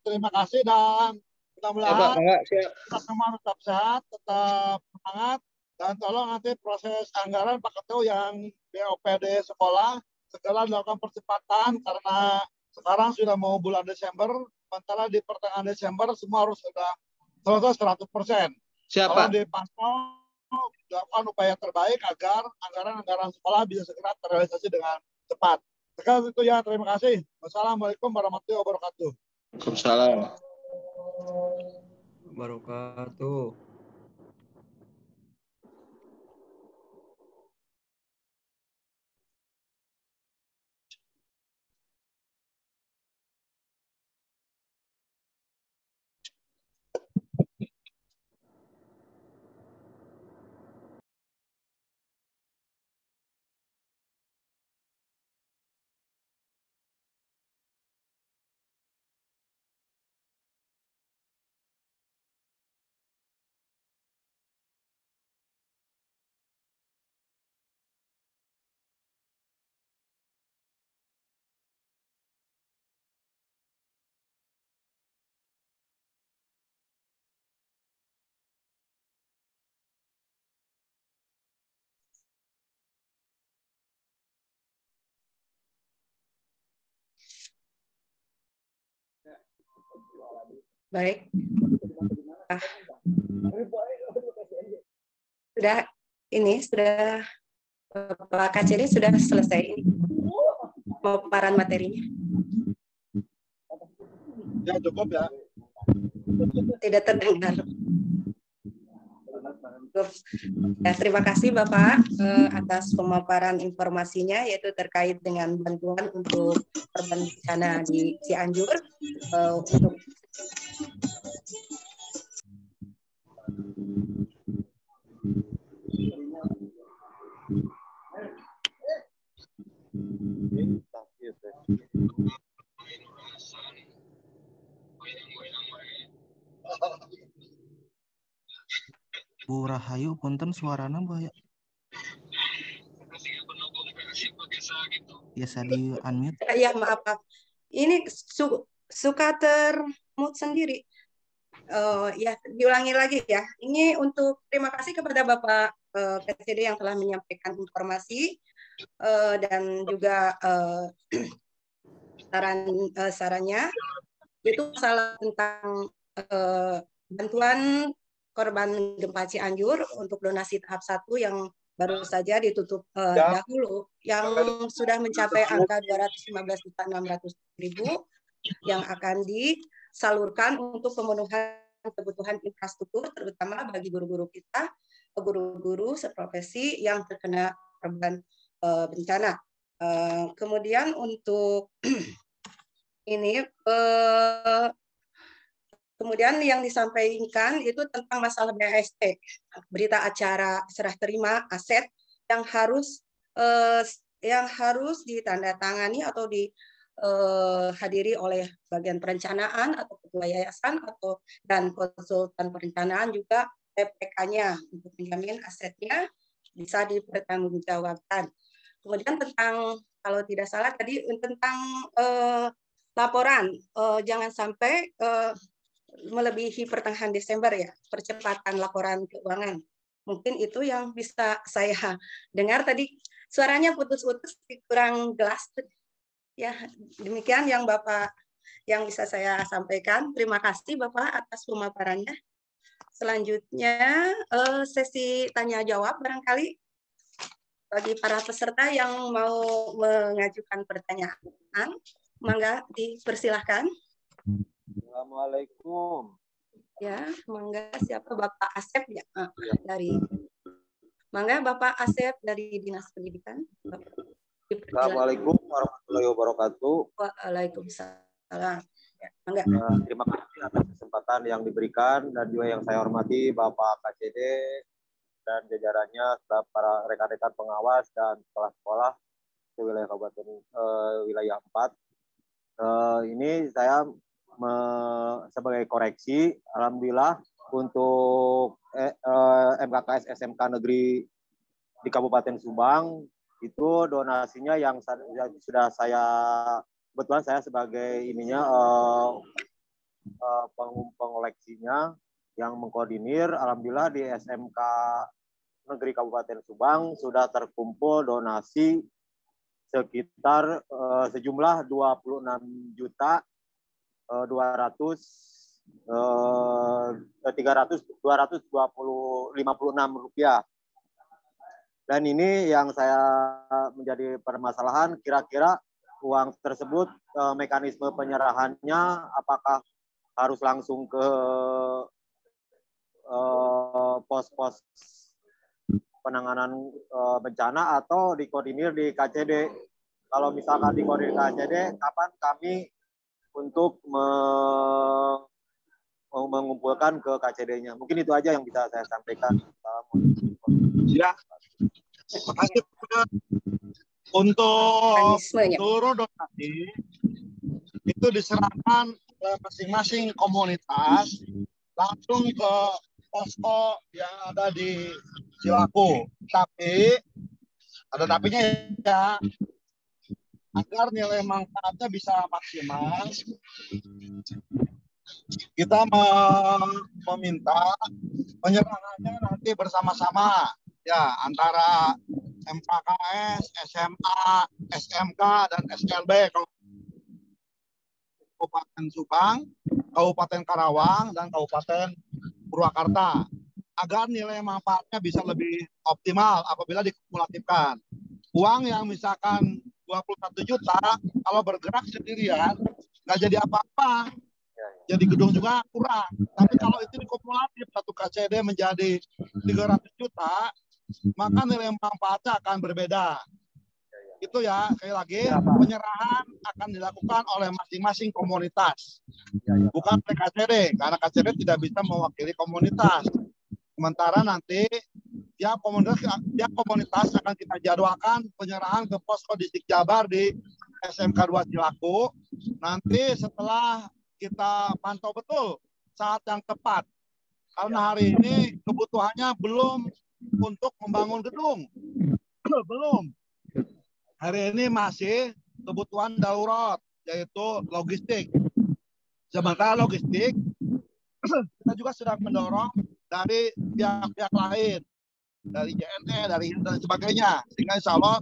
[SPEAKER 7] terima kasih dan mudah-mudahan kita semua tetap sehat, tetap semangat, dan tolong nanti proses anggaran Pak Ketua yang BOPD sekolah segera dilakukan percepatan karena sekarang sudah mau bulan Desember, sementara di pertengahan Desember semua harus sudah selesai 100%.
[SPEAKER 3] Siapa?
[SPEAKER 7] Tolong dipantau, dilakukan upaya terbaik agar anggaran-anggaran sekolah bisa segera terrealisasi dengan cepat. Sekarang itu ya, terima kasih. Wassalamualaikum warahmatullahi wabarakatuh.
[SPEAKER 3] Waalaikumsalam.
[SPEAKER 9] Wabarakatuh.
[SPEAKER 4] Baik. Sudah Pak KCD sudah selesai ini pemaparan materinya.
[SPEAKER 7] Ya cukup ya.
[SPEAKER 4] Tidak terdengar. Ya, terima kasih Bapak atas pemaparan informasinya yaitu terkait dengan bantuan untuk korban bencana di Cianjur untuk
[SPEAKER 10] Bu Rahayu, punten suarana Bu ya. Biasa di unmute.
[SPEAKER 4] Ya maaf, ini suka termute sendiri. Ya diulangi lagi ya. Ini untuk terima kasih kepada Bapak KCD yang telah menyampaikan informasi dan juga sarannya itu masalah tentang bantuan korban gempa Cianjur untuk donasi tahap 1 yang baru saja ditutup dahulu yang sudah mencapai angka 215.600.000 yang akan disalurkan untuk pemenuhan kebutuhan infrastruktur terutama bagi guru-guru kita, guru-guru seprofesi yang terkena korban bencana. Kemudian untuk ini kemudian yang disampaikan itu tentang masalah BAST, berita acara serah terima aset yang harus ditandatangani atau dihadiri oleh bagian perencanaan atau ketua yayasan dan konsultan perencanaan juga PPK-nya untuk menjamin asetnya bisa dipertanggungjawabkan. Kemudian tentang kalau tidak salah tadi tentang laporan, jangan sampai melebihi pertengahan Desember ya, percepatan laporan keuangan. Mungkin itu yang bisa saya dengar tadi. Suaranya putus-putus, kurang jelas. Ya, demikian yang Bapak yang bisa saya sampaikan. Terima kasih Bapak atas pemaparannya. Selanjutnya sesi tanya jawab barangkali bagi para peserta yang mau mengajukan pertanyaan, mangga dipersilahkan.
[SPEAKER 11] Assalamualaikum.
[SPEAKER 4] Ya, mangga siapa Bapak Asep ya dari mangga Bapak Asep dari Dinas Pendidikan.
[SPEAKER 11] Assalamualaikum warahmatullahi wabarakatuh.
[SPEAKER 4] Waalaikumsalam. Ya, mangga.
[SPEAKER 11] Terima kasih atas kesempatan yang diberikan dan juga yang saya hormati Bapak KCD dan jajarannya, para rekan-rekan pengawas dan sekolah-sekolah di wilayah Kabupaten wilayah 4. Ini saya sebagai koreksi, alhamdulillah untuk MKKS SMK Negeri di Kabupaten Subang itu donasinya yang sudah saya kebetulan saya sebagai pengoleksinya yang mengkoordinir, alhamdulillah di SMK Negeri Kabupaten Subang sudah terkumpul donasi sekitar sejumlah 26.256 rupiah. Dan ini yang saya menjadi permasalahan, kira-kira uang tersebut mekanisme penyerahannya apakah harus langsung ke pos-pos penanganan bencana atau dikoordinir di KCD. Kalau misalkan dikoordinir KCD, kapan kami untuk mengumpulkan ke KCD-nya? Mungkin itu aja yang bisa saya sampaikan.
[SPEAKER 7] Ya, terima kasih. Untuk seluruh donasi itu diserahkan ke masing-masing komunitas langsung ke posko yang ada di Cilaku. Tapi ada tapinya ya, agar nilai manfaatnya bisa maksimal, kita meminta penyerahannya nanti bersama-sama ya antara MKKS, SMA, SMK, dan SLB Kabupaten Subang, Kabupaten Karawang, dan Kabupaten Purwakarta agar nilai manfaatnya bisa lebih optimal apabila dikumulatifkan. Uang yang misalkan 21 juta kalau bergerak sendirian nggak jadi apa-apa, jadi gedung juga kurang. Tapi kalau itu dikumulatif satu KCD menjadi 300 juta, maka nilai manfaatnya akan berbeda. Itu ya, sekali lagi penyerahan akan dilakukan oleh masing-masing komunitas, bukan oleh KCD, karena KCD tidak bisa mewakili komunitas. Sementara nanti tiap komunitas akan kita jadwalkan penyerahan ke posko distrik Jabar di SMK 2 Cilaku. Nanti setelah kita pantau betul saat yang tepat, karena hari ini kebutuhannya belum untuk membangun gedung, belum. Hari ini masih kebutuhan darurat, yaitu logistik. Sementara logistik, kita juga sedang mendorong dari pihak-pihak lain, dari JNE, dari dan sebagainya, sehingga insya Allah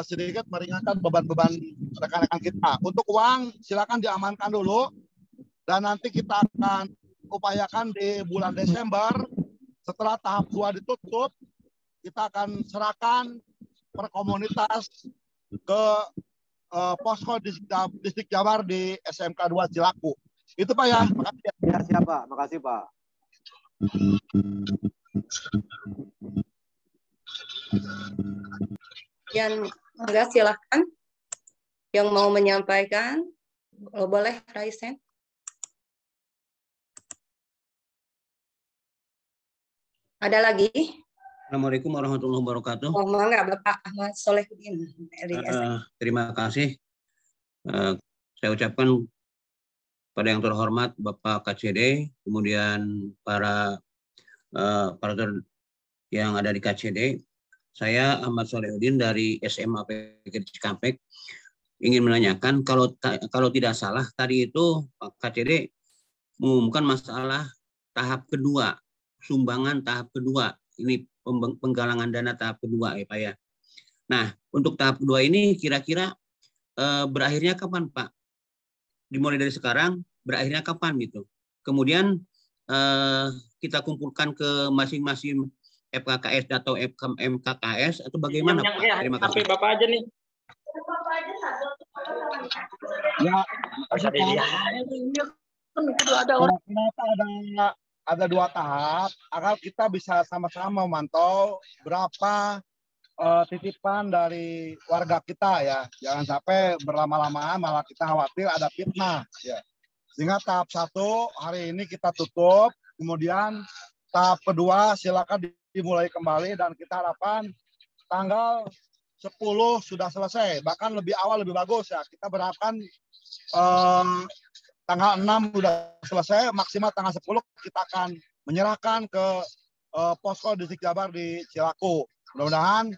[SPEAKER 7] sedikit meringankan beban-beban rekan-rekan kita. Untuk uang, silakan diamankan dulu, dan nanti kita akan upayakan di bulan Desember, setelah tahap 2 ditutup, kita akan serahkan per komunitas ke posko distrik Jabar di SMK 2 Cilaku. Itu Pak ya. Makasih ya.
[SPEAKER 11] Ya, siap Pak. Makasih Pak.
[SPEAKER 4] Yang enggak silakan yang mau menyampaikan, kalau boleh Raisen. Ada lagi?
[SPEAKER 12] Assalamualaikum warahmatullahi wabarakatuh.
[SPEAKER 4] Oh, enggak Bapak Ahmad Solehuddin.
[SPEAKER 12] Terima kasih. Saya ucapkan pada yang terhormat Bapak KCD, kemudian para yang ada di KCD. Saya Ahmad Solehuddin dari SMA PGRI Cikampek ingin menanyakan, kalau tidak salah tadi itu Pak KCD mengumumkan masalah tahap kedua, sumbangan tahap kedua. Ini penggalangan dana tahap kedua ya Pak ya. Nah, untuk tahap kedua ini kira-kira berakhirnya kapan Pak? Dimulai dari sekarang, berakhirnya kapan gitu. Kemudian kita kumpulkan ke masing-masing FKKS atau MKKS atau bagaimana Pak? Terima kasih.
[SPEAKER 13] Bapak aja nih.
[SPEAKER 7] Ya, kenapa ada 2 tahap agar kita bisa sama-sama memantau berapa titipan dari warga kita ya. Jangan sampai berlama-lamaan malah kita khawatir ada fitnah ya. Sehingga tahap 1 hari ini kita tutup, kemudian tahap kedua silakan dimulai kembali dan kita harapkan tanggal 10 sudah selesai, bahkan lebih awal lebih bagus ya. Kita berharapkan tanggal 6 sudah selesai, maksimal tanggal 10 kita akan menyerahkan ke posko Distrik Jabar di Cilaku. Mudah-mudahan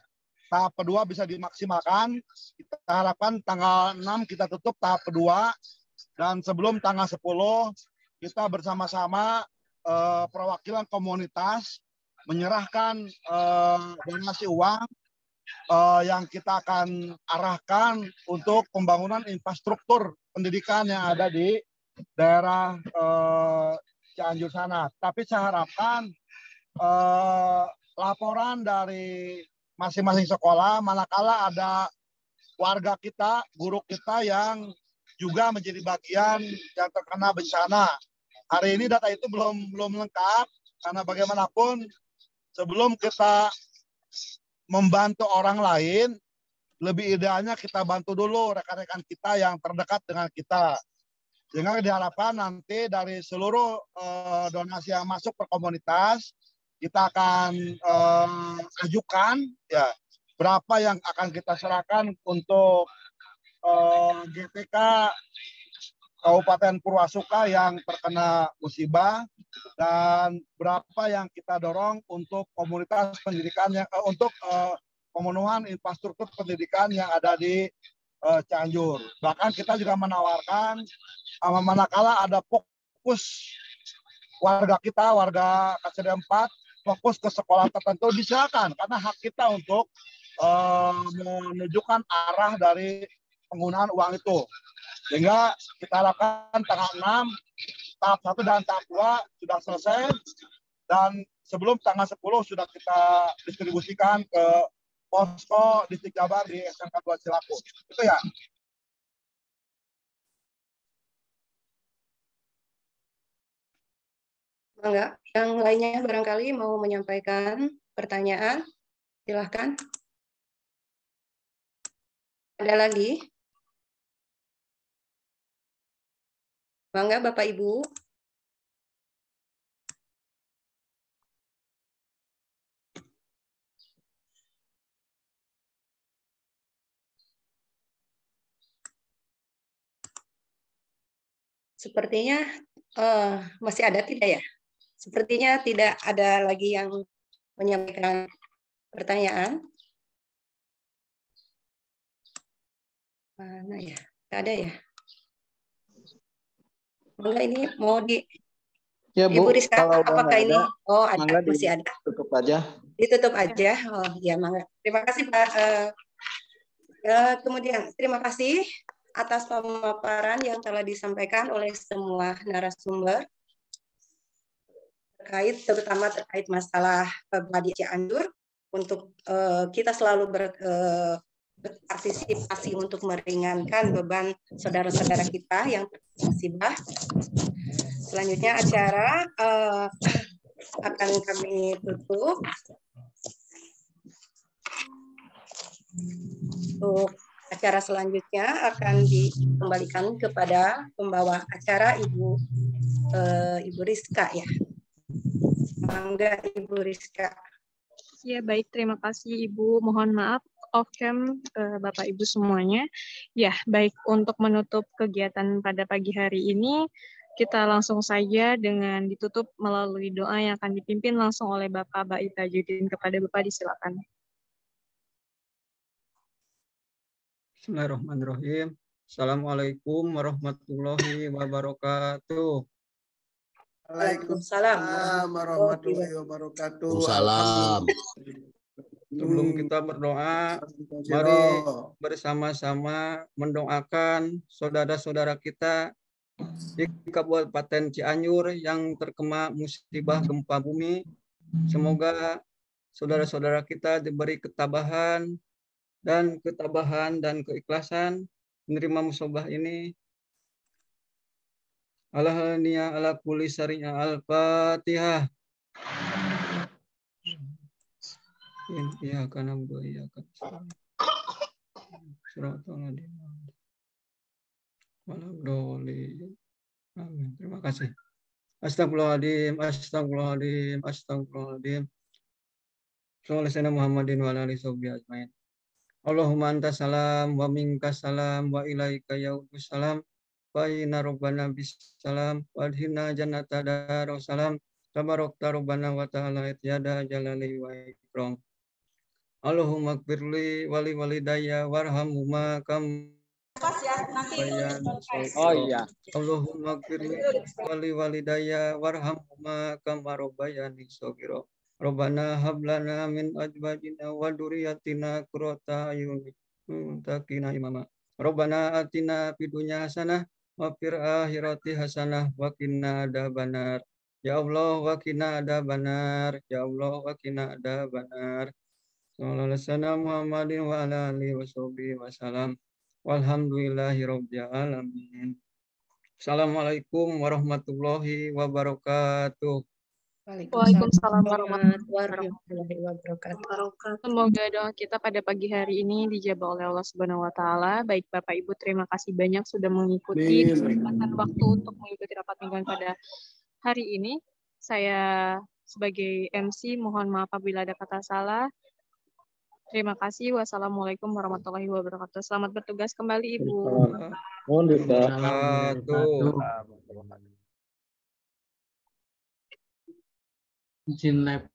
[SPEAKER 7] tahap kedua bisa dimaksimalkan. Kita harapkan tanggal 6 kita tutup tahap kedua dan sebelum tanggal 10 kita bersama-sama perwakilan komunitas menyerahkan donasi uang yang kita akan arahkan untuk pembangunan infrastruktur pendidikan yang ada di daerah Cianjur sana. Tapi saya harapkan laporan dari masing-masing sekolah manakala ada warga kita, guru kita yang juga menjadi bagian yang terkena bencana. Hari ini data itu belum lengkap karena bagaimanapun sebelum kita membantu orang lain, lebih idealnya kita bantu dulu rekan-rekan kita yang terdekat dengan kita. Sehingga diharapkan nanti dari seluruh donasi yang masuk per komunitas, kita akan ajukan ya berapa yang akan kita serahkan untuk GTK Kabupaten Purwasuka yang terkena musibah dan berapa yang kita dorong untuk komunitas pendidikan yang untuk pemenuhan infrastruktur pendidikan yang ada di Cianjur. Bahkan kita juga menawarkan manakala ada fokus warga kita, warga KCD 4 fokus ke sekolah tertentu disilakan karena hak kita untuk menunjukkan arah dari penggunaan uang itu. Sehingga kita harapkan tanggal 6, tahap 1 dan tahap 2 sudah selesai dan sebelum tanggal 10 sudah kita distribusikan ke posko Distrik Jabar di SMK 2 Cilaku. Itu ya.
[SPEAKER 4] Enggak, yang lainnya barangkali mau menyampaikan pertanyaan, silahkan. Ada lagi? Bangga Bapak Ibu. Sepertinya masih ada tidak ya? Sepertinya tidak ada lagi yang menyampaikan pertanyaan. Mana ya? Tidak ada ya? Enggak, ini mau di
[SPEAKER 3] ya, Bu,
[SPEAKER 4] Ibu Rizka, apakah ini? Oh, ada, masih ada.
[SPEAKER 3] Tutup aja.
[SPEAKER 4] Ditutup aja. Oh, ya, mangga. Terima kasih, Pak. Kemudian, terima kasih atas pemaparan yang telah disampaikan oleh semua narasumber terutama terkait masalah Badi Cianjur. Untuk kita selalu berpartisipasi untuk meringankan beban saudara-saudara kita yang musibah. Selanjutnya acara akan kami tutup. Untuk acara selanjutnya akan dikembalikan kepada pembawa acara Ibu Rizka ya. Mangga Ibu Rizka.
[SPEAKER 1] Ya, baik, terima kasih Ibu. Mohon maaf off-cam Bapak Ibu semuanya. Ya, baik, untuk menutup kegiatan pada pagi hari ini, kita langsung saja dengan ditutup melalui doa yang akan dipimpin langsung oleh Bapak Ba'i Tajudin. Kepada Bapak disilakan.
[SPEAKER 9] Bismillahirrahmanirrahim. Assalamualaikum warahmatullahi wabarakatuh.
[SPEAKER 13] Waalaikumsalam warahmatullahi wabarakatuh.
[SPEAKER 14] Salam.
[SPEAKER 15] Sebelum kita berdoa, mari bersama-sama mendoakan saudara-saudara kita di Kabupaten Cianjur yang terkena musibah gempa bumi. Semoga saudara-saudara kita diberi ketabahan dan keikhlasan menerima musibah ini. Alhamdulillah ala kulli syari'a al-Fatihah. Iya karena budaya kan. Amin. Terima kasih. Astagfirullahaladzim, astagfirullahaladzim, astagfirullahaladzim. Sallallahu Muhammadin wa alihi ajmain. Allahumma anta salam wa minka salam wa ilaika yaudus salam wa inna rabbana bis salam wa adhina jannata darussalam tabarakta rabbana wa ta'ala yada jalali wa ikram. Allahumma gfirli wali walidayya warhamhuma kam Allahumma gfirli wali walidayya warhamhuma kama rabbayani shaghira. Rabbana hab lana min azwajina wa dzurriyyatina qurrata a'yun taqina imama. Rabbana atina fid dunya hasanah wa fil akhirati hasanah wa qina adzabannar. Ya Allah wa qina adzabannar. Ya Allah wa qina adzabannar. Sallallahu alaihi wasallam Muhammadin wa ala alihi washabihi wasallam. Walhamdulillahi rabbil alamin. Assalamualaikum warahmatullahi wabarakatuh.
[SPEAKER 1] Waalaikumsalam warahmatullahi wabarakatuh. Semoga doa kita pada pagi hari ini dijabah oleh Allah Subhanahu wa taala. Baik Bapak Ibu, terima kasih banyak sudah mengikuti kesempatan waktu untuk mengikuti rapat mingguan pada hari ini. Saya sebagai MC mohon maaf apabila ada kata salah. Terima kasih. Wassalamualaikum warahmatullahi wabarakatuh. Selamat bertugas kembali Ibu.
[SPEAKER 11] Mohon
[SPEAKER 6] Izin live